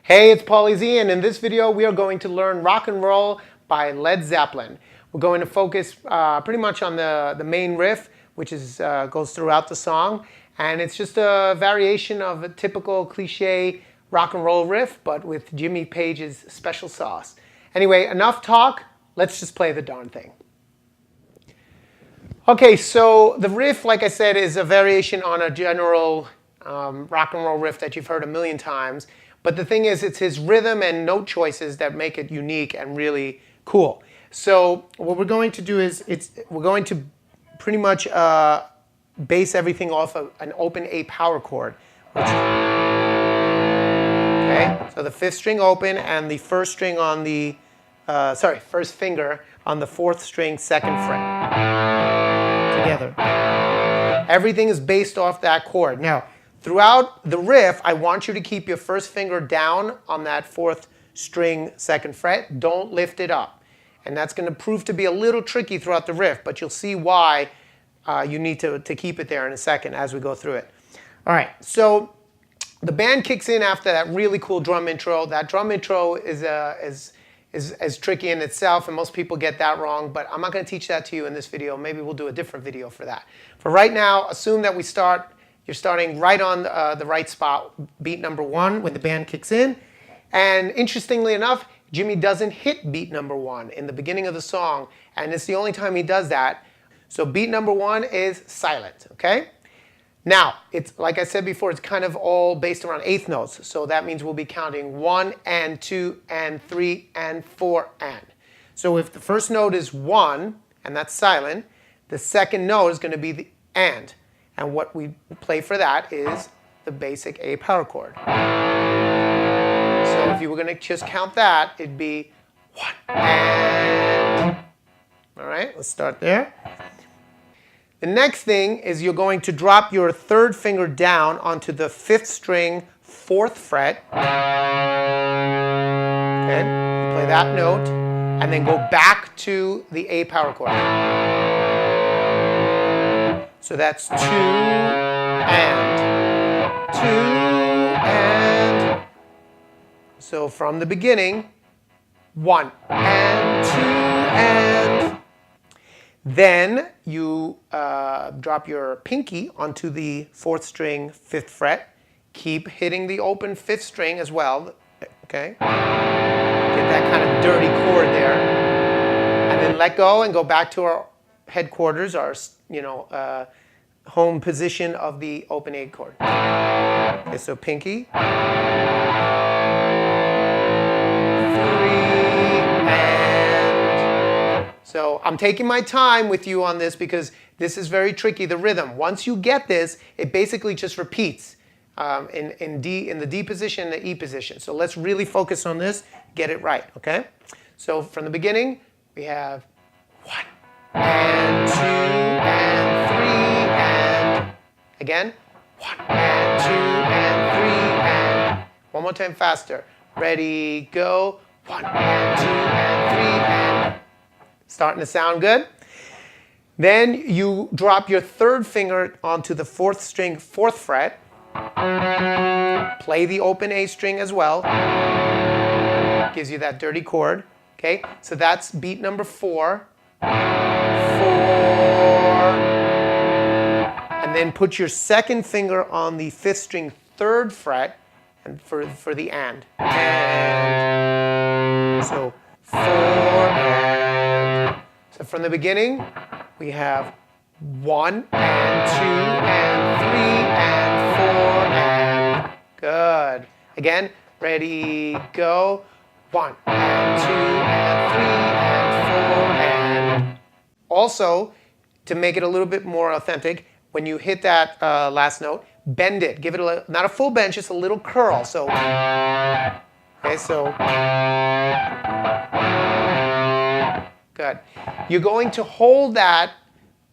Hey, it's Paulie Z, and in this video we are going to learn Rock and Roll by Led Zeppelin. We're going to focus pretty much on the main riff, which goes throughout the song, and it's just a variation of a typical cliche rock and roll riff, but with Jimmy Page's special sauce. Anyway, enough talk, let's just play the darn thing. Okay, so the riff, like I said, is a variation on a general rock and roll riff that you've heard a million times. But the thing is, it's his rhythm and note choices that make it unique and really cool. So what we're going to do is we're going to pretty much base everything off of an open A power chord. Okay, so the fifth string open and the first string on the first finger on the fourth string second fret together. Everything is based off that chord. Now, throughout the riff, I want you to keep your first finger down on that fourth string second fret. Don't lift it up. And that's going to prove to be a little tricky throughout the riff, but you'll see why you need to keep it there in a second as we go through it. All right, so the band kicks in after that really cool drum intro. That drum intro is tricky in itself, and most people get that wrong, but I'm not going to teach that to you in this video. Maybe we'll do a different video for that. For right now, assume that you're starting right on the right spot, beat number 1 when the band kicks in. And interestingly enough, Jimmy doesn't hit beat number 1 in the beginning of the song, and it's the only time he does that. So beat number 1 is silent, okay? Now, it's like I said before, it's kind of all based around eighth notes. So that means we'll be counting 1 and 2 and 3 and 4 and. So if the first note is 1, and that's silent, the second note is going to be the and. And what we play for that is the basic A power chord. So if you were going to just count that, it'd be 1 and. All right, let's start there. The next thing is you're going to drop your third finger down onto the fifth string, fourth fret. Okay, you play that note, and then go back to the A power chord. So that's 2 and 2 and. So from the beginning, 1 and 2 and. Then you drop your pinky onto the fourth string, fifth fret. Keep hitting the open fifth string as well. Okay. Get that kind of dirty chord there, and then let go and go back to our headquarters, our home position of the open A chord. Okay, so pinky. 3 and. So I'm taking my time with you on this because this is very tricky, the rhythm. Once you get this, it basically just repeats in the D position and the E position. So let's really focus on this, get it right, okay? So from the beginning, we have 1 and 2 and 3 and. Again, 1 and 2 and 3 and. One more time faster. Ready, go. 1 and 2 and 3 and. Starting to sound good. Then you drop your third finger onto the fourth string, fourth fret. Play the open A string as well. Gives you that dirty chord. Okay, so that's beat number 4. 4. And then put your second finger on the fifth string, third fret, and for the and. So 4 and. So from the beginning, we have 1 and 2 and 3 and 4 and. Good. Again, ready, go. 1 and 2 and 3 and 4 and. Also, to make it a little bit more authentic, when you hit that last note, bend it. Give it not a full bend, just a little curl. So, okay, so. Good. You're going to hold that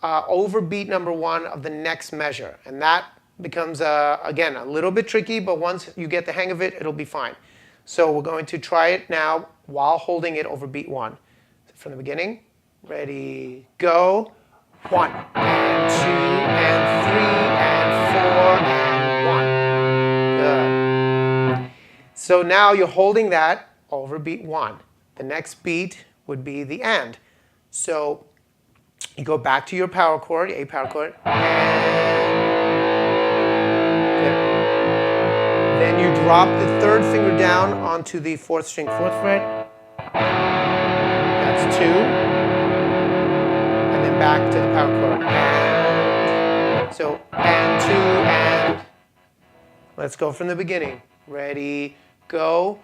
over beat number 1 of the next measure. And that becomes, again, a little bit tricky, but once you get the hang of it, it'll be fine. So we're going to try it now while holding it over beat 1. So from the beginning, ready, go. 1 and 2 and 3 and 4 and 1. Good. So now you're holding that over beat 1. The next beat would be the and. So you go back to your power chord, A power chord, and then you drop the 3rd finger down onto the 4th string, 4th fret. That's 2. And then back to the power chord. And, so, and 2, and. Let's go from the beginning. Ready, go.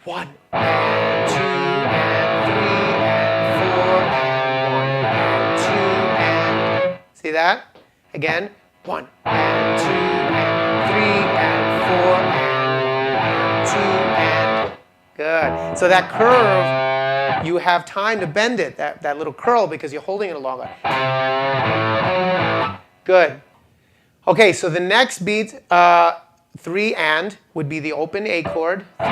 1, and 2, and 3, and 4, and 1, and 2, and. See that? Again. 1, and 2, and 3, and 4, and 2, and. Good. So that curve, you have time to bend it, that little curl, because you're holding it longer. Good. Okay, so the next beat, 3 and would be the open A chord. 3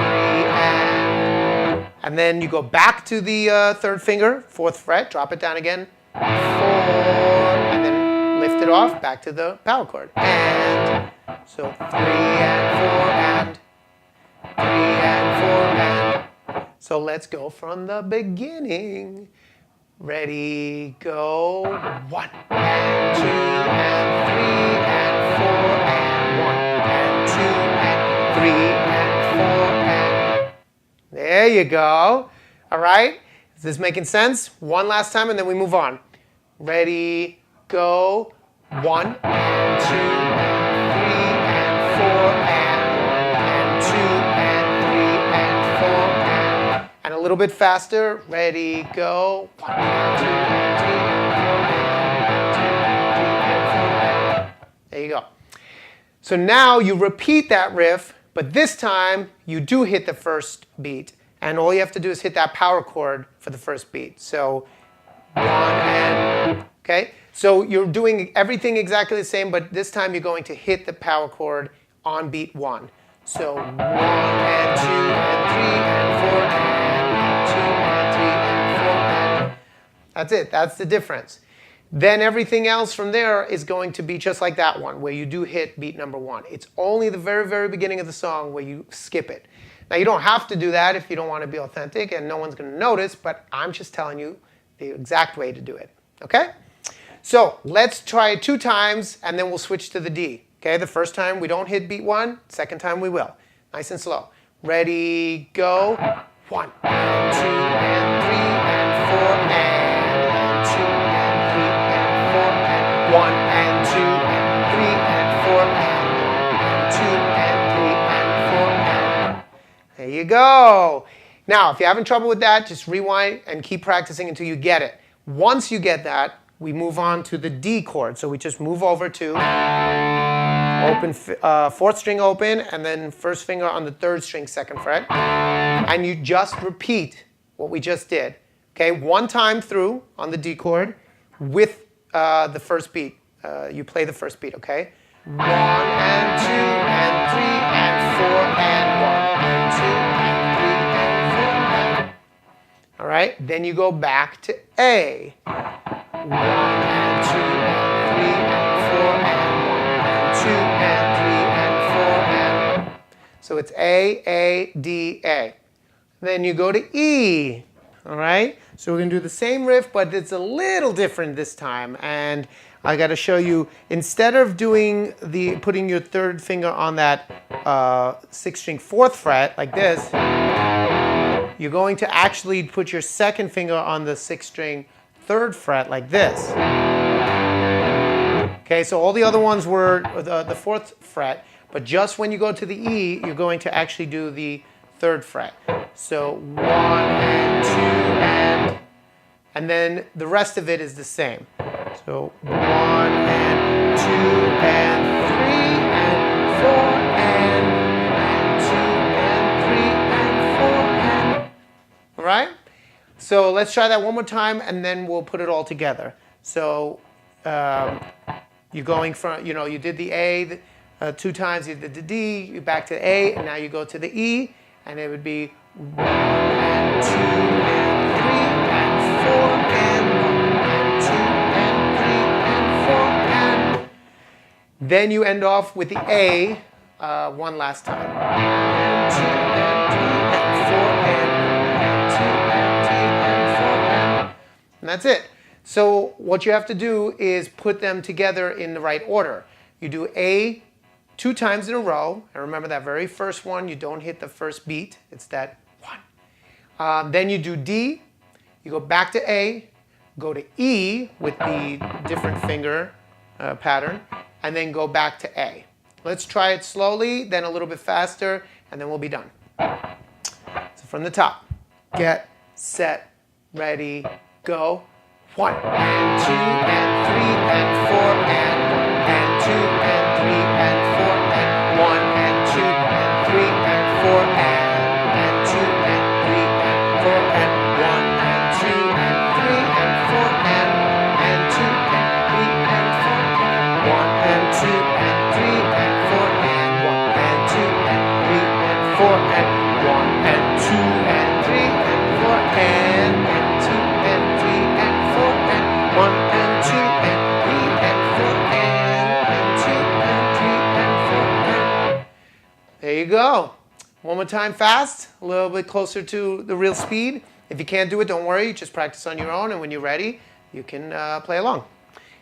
and then you go back to the 3rd finger, 4th fret, drop it down again. 4, and then lift it off, back to the power chord. And so 3 and 4 and 3 and 4 and. So let's go from the beginning. Ready, go. 1 and 2 and 3 and 4 and 1 and 2 and 3 and 4 and. There you go. All right. Is this making sense? One last time and then we move on. Ready, go. 1 and 2 and 3 and 4 and 1 and 2 and 3 and 4 and a little bit faster. Ready, go. 1 and 2 and 3 and 4 and 2 and 3 and 4 and. There you go. So now you repeat that riff, but this time you do hit the first beat. And all you have to do is hit that power chord for the first beat. So 1 and, okay? So you're doing everything exactly the same, but this time you're going to hit the power chord on beat 1. So 1 and 2 and 3 and 4 and 2 and 3 and 4 and. That's it. That's the difference. Then everything else from there is going to be just like that one, where you do hit beat number 1. It's only the very, very beginning of the song where you skip it. Now, you don't have to do that if you don't want to be authentic, and no one's going to notice, but I'm just telling you the exact way to do it, okay? So let's try it 2 times, and then we'll switch to the D, okay? The first time we don't hit beat 1, second time we will. Nice and slow. Ready, go. 1 and 2 and 3 and 4 and 2 and 3 and 4 and 1 and 2 and 3 and 4 and 2 and 3 and 4 and. There you go. Now, if you're having trouble with that, just rewind and keep practicing until you get it. Once you get that, we move on to the D chord. So we just move over to open, 4th string open, and then 1st finger on the 3rd string, 2nd fret. And you just repeat what we just did. Okay, 1 time through on the D chord with the first beat. You play the first beat, okay? 1 and 2 and 3 and 4 and 1 and 2 and 3 and 4 and. All right, then you go back to A. 1 and 2 and 3 and 4 and 1 and 2 and 3 and 4 and. So it's A, D, A. Then you go to E. All right, so we're going to do the same riff, but it's a little different this time. And I got to show you, instead of doing putting your 3rd finger on that 6th string 4th fret like this, you're going to actually put your 2nd finger on the 6th string 3rd fret like this. Okay, so all the other ones were the 4th fret, but just when you go to the E, you're going to actually do the 3rd fret. So 1 and 2 and then the rest of it is the same. So 1 and 2 and 3 and 4 and 2 and 3 and 4 and. All right? So let's try that one more time, and then we'll put it all together. So you're going from, you did the A 2 times, you did the D, you're back to A, and now you go to the E, and it would be 1 and 2 and 3 and 4 and 1 and 2 and 3 and 4 and. Then you end off with the A 1 last time. 1 and 2 and that's it. So what you have to do is put them together in the right order. You do A 2 times in a row, and remember that very first one, you don't hit the first beat. It's that 1. Then you do D, you go back to A, go to E with the different finger pattern, and then go back to A. Let's try it slowly, then a little bit faster, and then we'll be done. So from the top, get, set, ready, go. 1 and 2 and 3 and 4 and 1 and 2 and 3 and 4 and 1 and 2 and 3 and 4 and 2 and 3 and 4 and 1 and 2 and 3 and 4 and 2 and 3 and 4 1 and 2 and 3 and 4 and 1 and 2 and 3 and 4 and 1 and 2 and 3 and 4 and 2 and 3 and 4 and 1 and 2 and 3 and 4 and 2 and 3 and 4 and... There you go. One more time fast, a little bit closer to the real speed. If you can't do it, don't worry. Just practice on your own, and when you're ready, you can play along.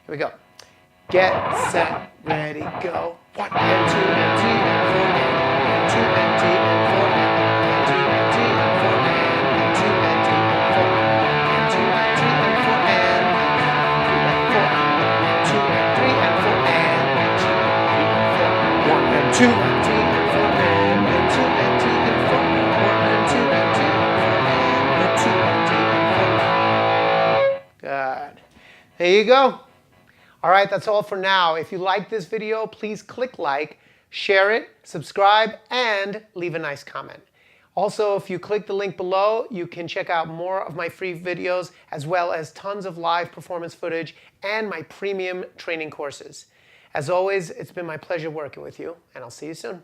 Here we go. Get, set, ready, go. 1 and 2 and 3 and 4 and 2 and 3 and 4 and 2 and 3 and 4 and 2 and 3 and 4 and 2 and 3 and 4 and 2 and 3 and 4 and 2 and 3 and 4. 1 and 2 and 3 and 4 and 2 and 3 and 4. 1 and 2 and 3 and 4 and 2 and 3 and 4. Good. There you go. All right, that's all for now. If you like this video, please click like, share it, subscribe, and leave a nice comment. Also, if you click the link below, you can check out more of my free videos, as well as tons of live performance footage and my premium training courses. As always, it's been my pleasure working with you, and I'll see you soon.